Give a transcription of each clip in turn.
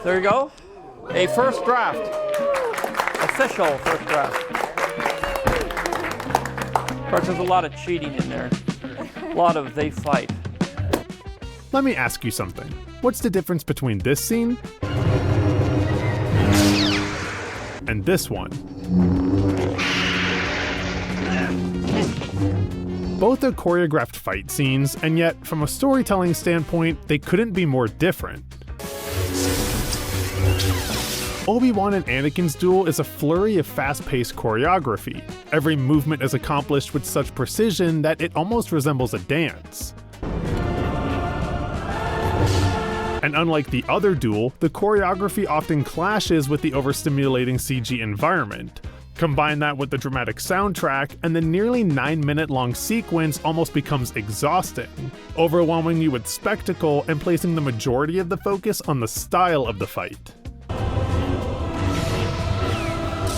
there you go. A first draft. Official first draft. Of course, there's a lot of cheating in there. A lot of they fight. Let me ask you something. What's the difference between this scene and this one? Both are choreographed fight scenes, and yet, from a storytelling standpoint, they couldn't be more different. Obi-Wan and Anakin's duel is a flurry of fast-paced choreography. Every movement is accomplished with such precision that it almost resembles a dance. And unlike the other duel, the choreography often clashes with the overstimulating CG environment. Combine that with the dramatic soundtrack, and the nearly 9-minute-long sequence almost becomes exhausting, overwhelming you with spectacle and placing the majority of the focus on the style of the fight.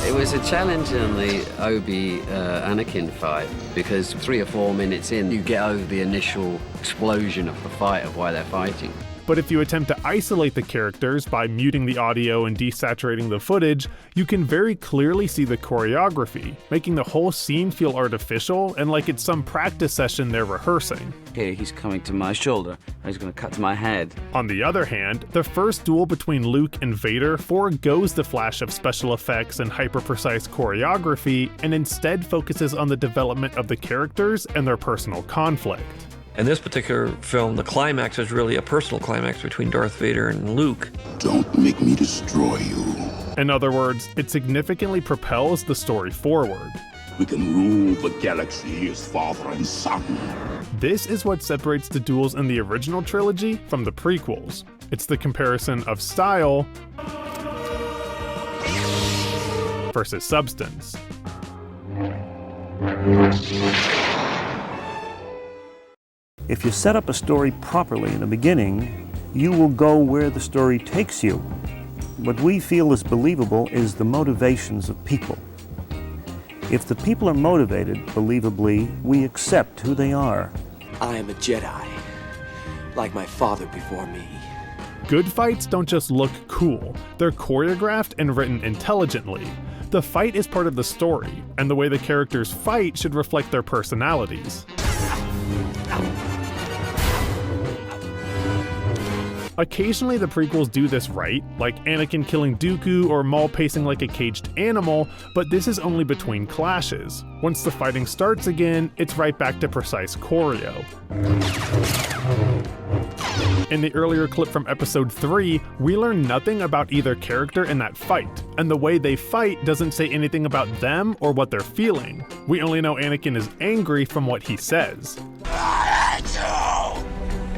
It was a challenge in the Anakin fight, because 3 or 4 minutes in, you get over the initial explosion of the fight of why they're fighting. But if you attempt to isolate the characters by muting the audio and desaturating the footage, you can very clearly see the choreography, making the whole scene feel artificial and like it's some practice session they're rehearsing. Here, he's coming to my shoulder, he's gonna cut to my head. On the other hand, the first duel between Luke and Vader forgoes the flash of special effects and hyper-precise choreography and instead focuses on the development of the characters and their personal conflict. In this particular film, the climax is really a personal climax between Darth Vader and Luke. Don't make me destroy you. In other words, it significantly propels the story forward. We can rule the galaxy as father and son. This is what separates the duels in the original trilogy from the prequels. It's the comparison of style versus substance. If you set up a story properly in the beginning, you will go where the story takes you. What we feel is believable is the motivations of people. If the people are motivated, believably, we accept who they are. I am a Jedi, like my father before me. Good fights don't just look cool, they're choreographed and written intelligently. The fight is part of the story, and the way the characters fight should reflect their personalities. Occasionally the prequels do this right, like Anakin killing Dooku or Maul pacing like a caged animal, but this is only between clashes. Once the fighting starts again, it's right back to precise choreo. In the earlier clip from episode 3, we learn nothing about either character in that fight, and the way they fight doesn't say anything about them or what they're feeling. We only know Anakin is angry from what he says.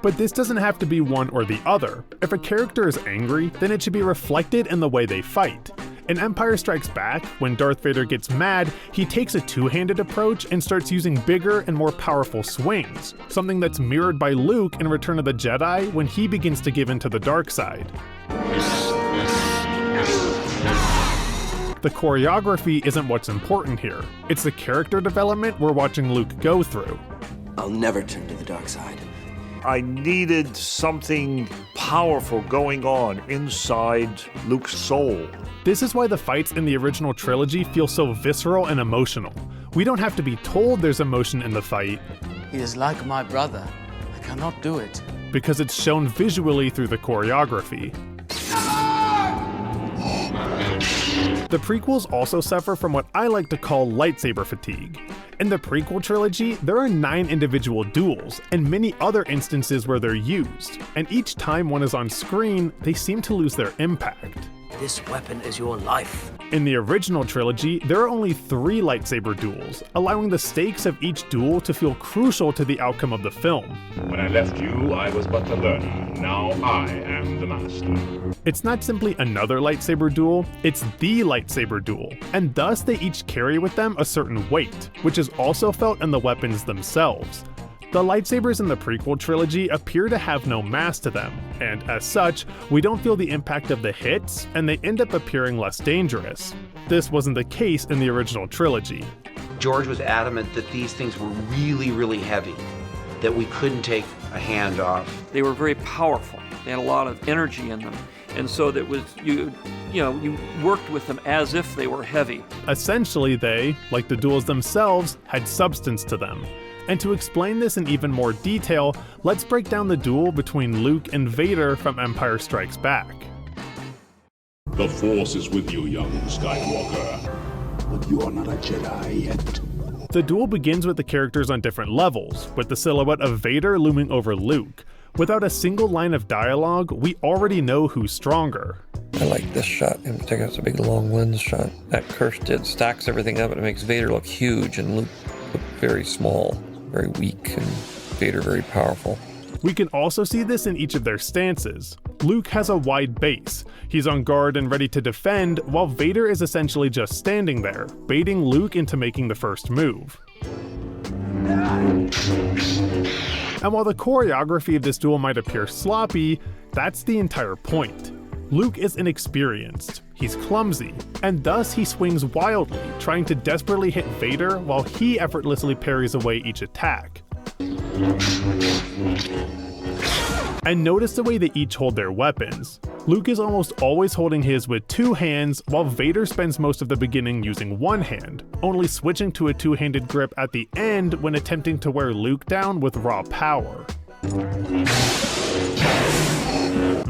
But this doesn't have to be one or the other. If a character is angry, then it should be reflected in the way they fight. In Empire Strikes Back, when Darth Vader gets mad, he takes a two-handed approach and starts using bigger and more powerful swings, something that's mirrored by Luke in Return of the Jedi when he begins to give in to the dark side. The choreography isn't what's important here. It's the character development we're watching Luke go through. I'll never turn to the dark side. I needed something powerful going on inside Luke's soul. This is why the fights in the original trilogy feel so visceral and emotional. We don't have to be told there's emotion in the fight. He is like my brother. I cannot do it. Because it's shown visually through the choreography. The prequels also suffer from what I like to call lightsaber fatigue. In the prequel trilogy, there are 9 individual duels, and many other instances where they're used, and each time one is on screen, they seem to lose their impact. This weapon is your life. In the original trilogy, there are only 3 lightsaber duels, allowing the stakes of each duel to feel crucial to the outcome of the film. When I left you, I was but a learner. Now I am the master. It's not simply another lightsaber duel, it's the lightsaber duel, and thus they each carry with them a certain weight, which is also felt in the weapons themselves. The lightsabers in the prequel trilogy appear to have no mass to them, and as such, we don't feel the impact of the hits, and they end up appearing less dangerous. This wasn't the case in the original trilogy. George was adamant that these things were really, really heavy, that we couldn't take a hand off. They were very powerful. They had a lot of energy in them. And so that was you worked with them as if they were heavy. Essentially, they, like the duels themselves, had substance to them. And to explain this in even more detail, let's break down the duel between Luke and Vader from Empire Strikes Back. The Force is with you, young Skywalker. But you are not a Jedi yet. The duel begins with the characters on different levels, with the silhouette of Vader looming over Luke. Without a single line of dialogue, we already know who's stronger. I like this shot in particular. It's a big long lens shot. That Kirsch did stacks everything up and it makes Vader look huge and Luke look very small, very weak, and Vader very powerful. We can also see this in each of their stances. Luke has a wide base. He's on guard and ready to defend, while Vader is essentially just standing there, baiting Luke into making the first move. And while the choreography of this duel might appear sloppy, that's the entire point. Luke is inexperienced, he's clumsy, and thus he swings wildly, trying to desperately hit Vader while he effortlessly parries away each attack. And notice the way they each hold their weapons. Luke is almost always holding his with two hands, while Vader spends most of the beginning using one hand, only switching to a two-handed grip at the end when attempting to wear Luke down with raw power.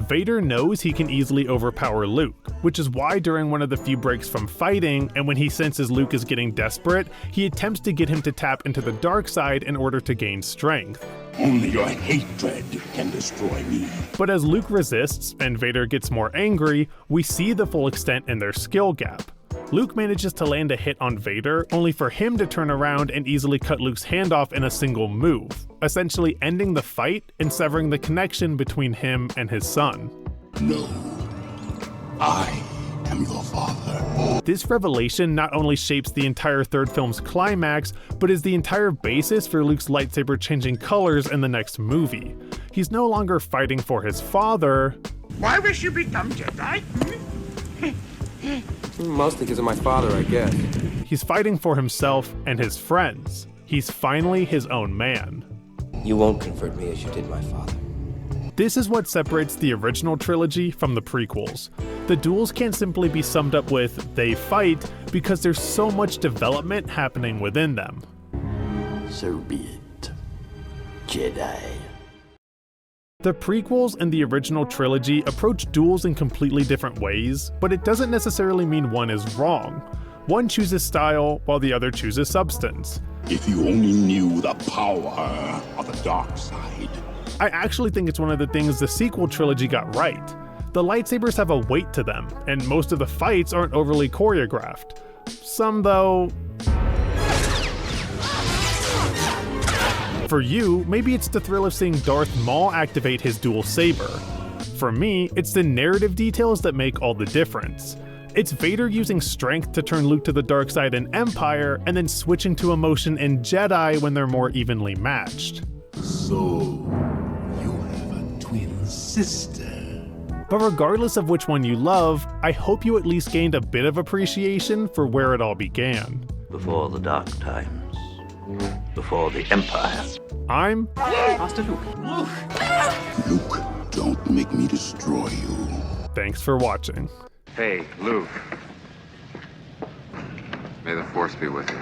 Vader knows he can easily overpower Luke, which is why during one of the few breaks from fighting, and when he senses Luke is getting desperate, he attempts to get him to tap into the dark side in order to gain strength. Only your hatred can destroy me. But as Luke resists and Vader gets more angry, we see the full extent in their skill gap. Luke manages to land a hit on Vader, only for him to turn around and easily cut Luke's hand off in a single move, essentially ending the fight and severing the connection between him and his son. No, I am your father. This revelation not only shapes the entire third film's climax, but is the entire basis for Luke's lightsaber changing colors in the next movie. He's no longer fighting for his father. Why wish you become Jedi? Mostly because of my father, I guess. He's fighting for himself and his friends. He's finally his own man. You won't convert me as you did my father. This is what separates the original trilogy from the prequels. The duels can't simply be summed up with "they fight" because there's so much development happening within them. So be it, Jedi. The prequels and the original trilogy approach duels in completely different ways, but it doesn't necessarily mean one is wrong. One chooses style, while the other chooses substance. If you only knew the power of the dark side. I actually think it's one of the things the sequel trilogy got right. The lightsabers have a weight to them, and most of the fights aren't overly choreographed. Some, though... For you, maybe it's the thrill of seeing Darth Maul activate his dual saber. For me, it's the narrative details that make all the difference. It's Vader using strength to turn Luke to the dark side in Empire, and then switching to emotion in Jedi when they're more evenly matched. So, you have a twin sister. But regardless of which one you love, I hope you at least gained a bit of appreciation for where it all began. Before the dark times. Before the Empire. I'm Master Luke. Luke, don't make me destroy you. Thanks for watching. Hey, Luke. May the Force be with you.